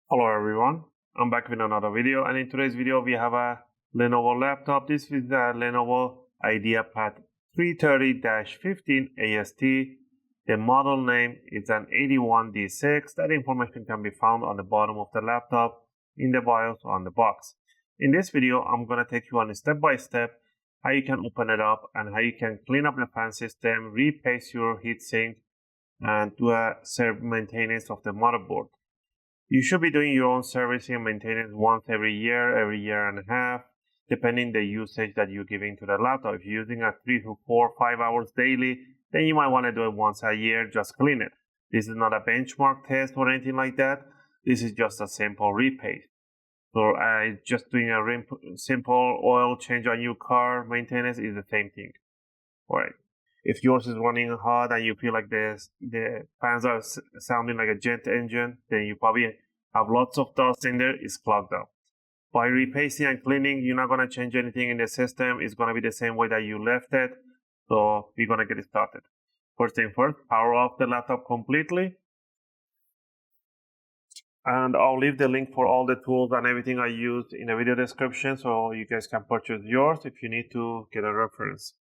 Hello everyone, I'm back with another video, and in today's video we have a Lenovo laptop. This is the Lenovo Ideapad 330-15 AST. The model name is an 81D6. That information can be found on the bottom of the laptop, in the BIOS, on the box. In this video, I'm going to take you on a step-by-step how you can open it up and how you can clean up the fan system, repaste your heatsink, and do a maintenance of the motherboard. You should be doing your own servicing and maintenance once every year and a half, depending the usage that you're giving to the laptop. If you're using a 3 to 4, 5 hours daily, then you might want to do it once a year, just clean it. This is not a benchmark test or anything like that. This is just a simple repaste. So just doing a simple oil change on your car maintenance is the same thing. All right. If yours is running hot and you feel like the fans are sounding like a jet engine, then you probably have lots of dust in there. It's clogged up. By repasting and cleaning, you're not going to change anything in the system. It's going to be the same way that you left it. So we're going to get it started. First thing first, power off the laptop completely. And I'll leave the link for all the tools and everything I used in the video description, so you guys can purchase yours if you need to get a reference.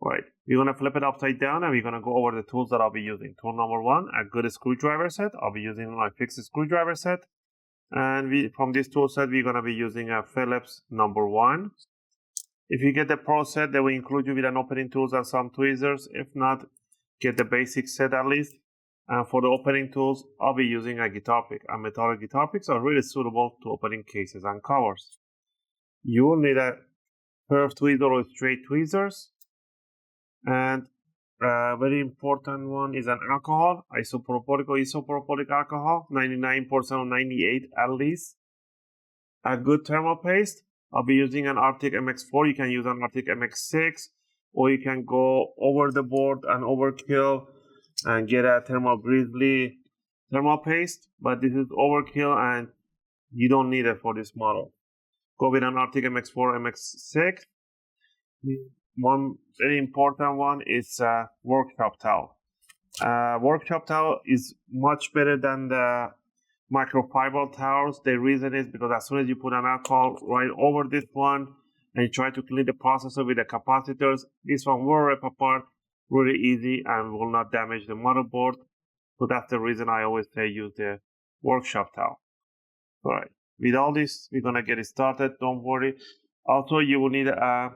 Right, we're going to flip it upside down and we're going to go over the tools that I'll be using. Tool number one, a good screwdriver set. I'll be using my fixed screwdriver set. And from this tool set, we're going to be using a Phillips number one. If you get the Pro set, they will include you with an opening tools and some tweezers. If not, get the basic set at least. And for the opening tools, I'll be using a guitar pick. And metallic guitar picks are really suitable to opening cases and covers. You will need a curved tweezer or straight tweezers. And a very important one is an alcohol, isopropylic or isopropylic alcohol, 99% or 98 at least. A good thermal paste. I'll be using an Arctic MX4. You can use an Arctic MX6, or you can go over the board and overkill and get a Thermal Grizzly thermal paste, but this is overkill and you don't need it for this model. Go with an Arctic MX4, MX6. One very important one is a workshop towel. Workshop towel is much better than the microfiber towels. The reason is because as soon as you put an alcohol right over this one and you try to clean the processor with the capacitors, this one will rip apart really easy and will not damage the motherboard. So that's the reason I always say use the workshop towel. All right, with all this, we're gonna get it started. Don't worry. Also, you will need a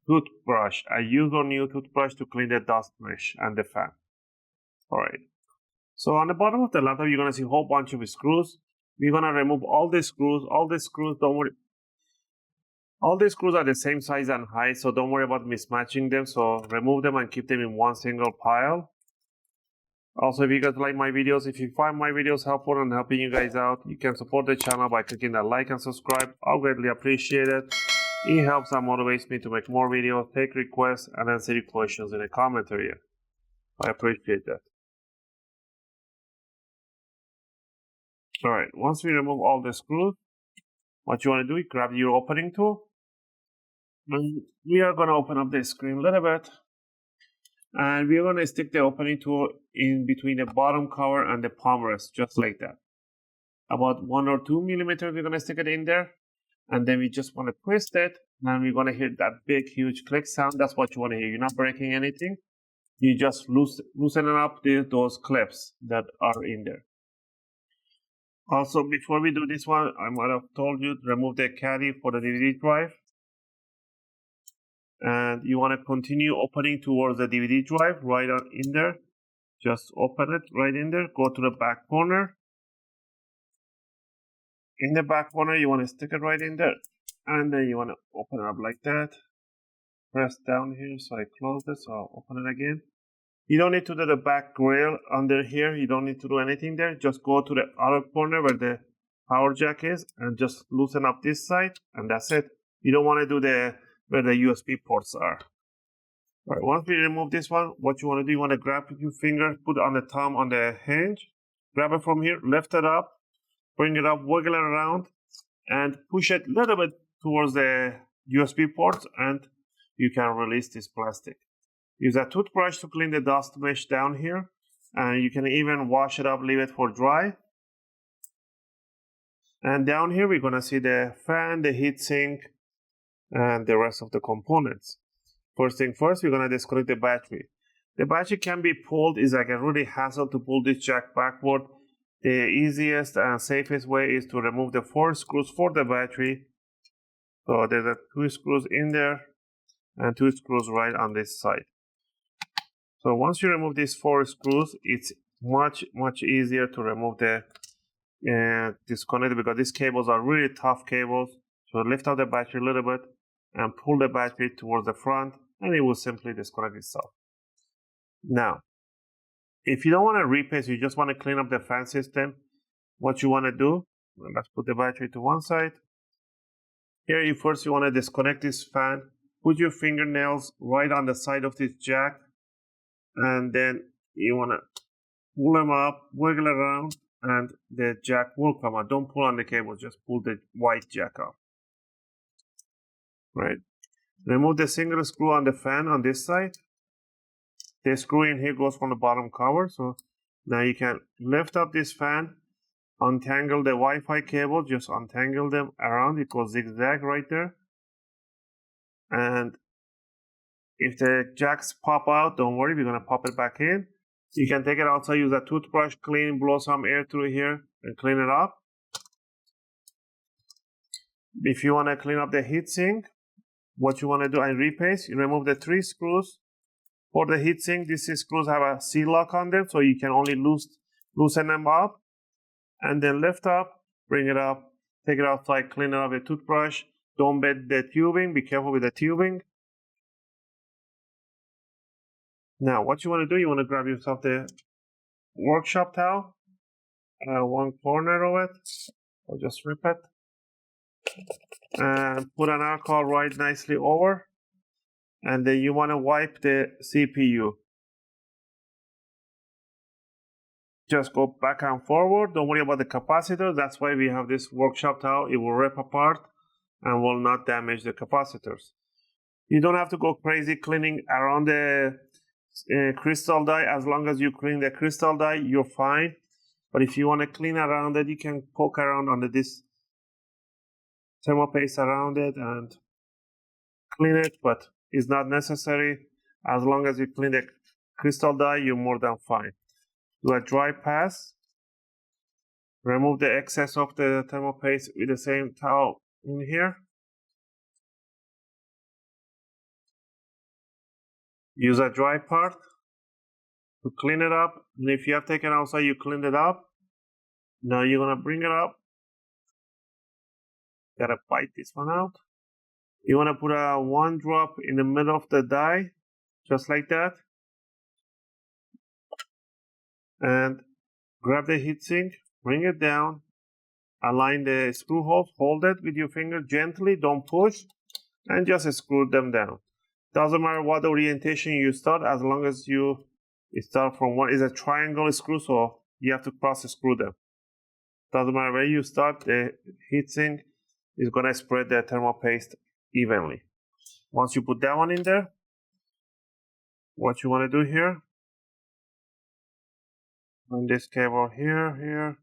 toothbrush, a used or new toothbrush to clean the dust mesh and the fan. All right. So on the bottom of the laptop, you're gonna see a whole bunch of screws. We're gonna remove all the screws. All the screws, don't worry. All the screws are the same size and height, so don't worry about mismatching them. So remove them and keep them in one single pile. Also, if you guys like my videos, if you find my videos helpful and helping you guys out, you can support the channel by clicking that like and subscribe. I'll greatly appreciate it. It helps and motivates me to make more videos, take requests, and answer your questions in the comment area. I appreciate that. Alright, once we remove all the screws, what you want to do is grab your opening tool. And we are going to open up the screen a little bit. And we're going to stick the opening tool in between the bottom cover and the palm rest, just like that. About 1 or 2 millimeters, we're going to stick it in there. And then we just want to twist it. And we're going to hear that big, huge click sound. That's what you want to hear. You're not breaking anything. You just loosening up those clips that are in there. Also, before we do this one, I might have told you to remove the caddy for the DVD drive. And you want to continue opening towards the DVD drive right on in there. Just open it right in there. Go to the back corner. In the back corner, you want to stick it right in there. And then you want to open it up like that. Press down here so I close it. So I'll open it again. You don't need to do the back grill under here. You don't need to do anything there. Just go to the other corner where the power jack is and just loosen up this side. And that's it. You don't want to do where the USB ports are. All right, once we remove this one, what you want to do, you want to grab your finger, put it on the thumb on the hinge, grab it from here, lift it up, bring it up, wiggle it around, and push it a little bit towards the USB ports, and you can release this plastic. Use a toothbrush to clean the dust mesh down here. And you can even wash it up, leave it for dry. And down here, we're going to see the fan, the heatsink, and the rest of the components. First thing first, we're going to disconnect the battery. The battery can be pulled. It's like a really hassle to pull this jack backward. The easiest and safest way is to remove the 4 screws for the battery. So there's 2 screws in there and 2 screws right on this side. So once you remove these 4 screws, it's much easier to remove the disconnect, because these cables are really tough cables. So lift out the battery a little bit and pull the battery towards the front, and it will simply disconnect itself. Now, if you don't want to repaste, you just want to clean up the fan system, what you want to do, let's put the battery to one side. Here, you want to disconnect this fan. Put your fingernails right on the side of this jack, and then you want to pull them up, wiggle around, and the jack will come out. Don't pull on the cable, just pull the white jack out. Right. Remove the single screw on the fan on this side. The screw in here goes from the bottom cover. So now you can lift up this fan, untangle the Wi-Fi cable, just untangle them around. It goes zigzag right there. And if the jacks pop out, don't worry, we're going to pop it back in. You can take it outside, use a toothbrush, clean, blow some air through here, and clean it up. If you want to clean up the heatsink, what you want to do and repaste, you remove the 3 screws. For the heatsink, these screws have a C-lock on them, so you can only loosen them up. And then lift up, bring it up, take it outside, clean it up with a toothbrush. Don't bend the tubing, be careful with the tubing. Now, what you want to do, you want to grab yourself the workshop towel, one corner of it, or just rip it, and put an alcohol right nicely over, and then you want to wipe the CPU. Just go back and forward, don't worry about the capacitors, that's why we have this workshop towel. It will rip apart and will not damage the capacitors. You don't have to go crazy cleaning around the crystal die. As long as you clean the crystal die, you're fine. But if you want to clean around it, you can poke around under this thermal paste around it and clean it, but it's not necessary. As long as you clean the crystal die, you're more than fine. Do a dry pass. Remove the excess of the thermal paste with the same towel in here. Use a dry part to clean it up. And if you have taken outside, you cleaned it up. Now you're going to bring it up. Gotta bite this one out. You want to put a 1 drop in the middle of the die, just like that. And grab the heatsink, bring it down, align the screw holes, hold it with your finger gently, don't push, and just screw them down. Doesn't matter what orientation you start, as long as you start from one. Is a triangle screw, so you have to cross screw them. Doesn't matter where you start, the heatsink is going to spread the thermal paste evenly. Once you put that one in there, what you want to do here, on this cable here,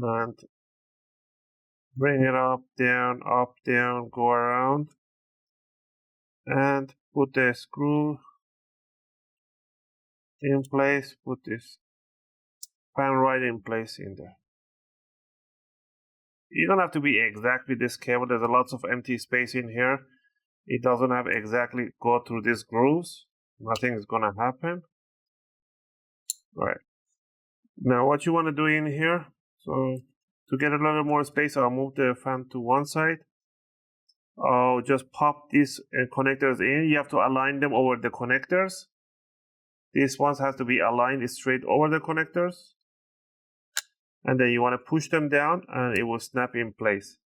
and bring it up, down, go around, and put the screw in place, put this fan right in place in there. You don't have to be exact with this cable. There's a lots of empty space in here. It doesn't have exactly go through these grooves. Nothing is gonna happen. Right. Now what you want to do in here, so to get a little more space, I'll move the fan to one side. I'll just pop these connectors in. You have to align them over the connectors. These ones have to be aligned straight over the connectors. And then you want to push them down and it will snap in place.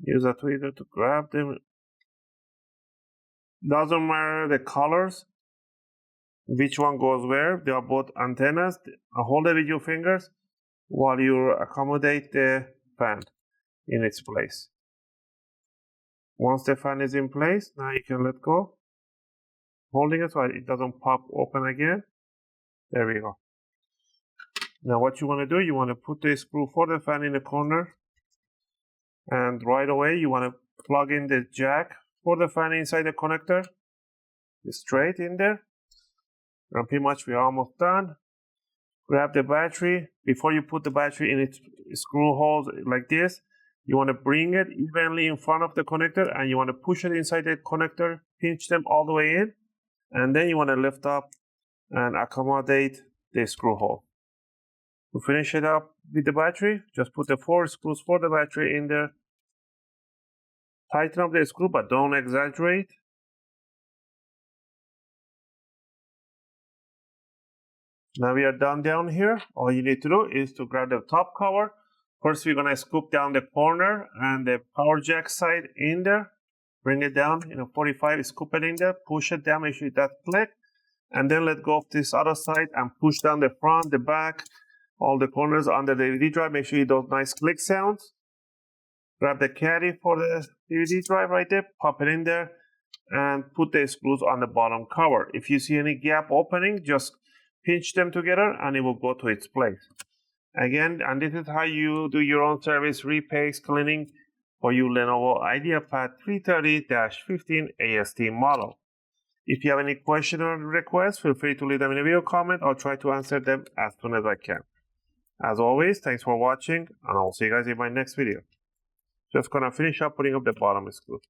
Use a tweezer to grab them. Doesn't matter the colors, which one goes where. They are both antennas. Hold it with your fingers while you accommodate the fan in its place. Once the fan is in place, now you can let go. holding it so it doesn't pop open again. There we go. Now what you want to do, you want to put the screw for the fan in the corner, and right away you want to plug in the jack for the fan inside the connector, straight in there. And pretty much we're almost done. Grab the battery. Before you put the battery in its screw holes like this, you want to bring it evenly in front of the connector, and you want to push it inside the connector, pinch them all the way in, and then you want to lift up and accommodate the screw hole. To finish it up with the battery, just put the 4 screws for the battery in there. Tighten up the screw, but don't exaggerate. Now we are done down here. All you need to do is to grab the top cover. First, we're going to scoop down the corner and the power jack side in there. Bring it down, 45, scoop it in there, push it down, make sure it does click. And then let go of this other side and push down the front, the back, all the corners under the DVD drive. Make sure you do nice click sounds. Grab the caddy for the DVD drive right there, pop it in there, and put the screws on the bottom cover. If you see any gap opening, just pinch them together and it will go to its place. Again, and this is how you do your own service repaste cleaning for your Lenovo Ideapad 330-15 AST model. If you have any question or requests, feel free to leave them in a video comment. I'll try to answer them as soon as I can. As always, thanks for watching, and I'll see you guys in my next video. Just gonna finish up putting up the bottom screw.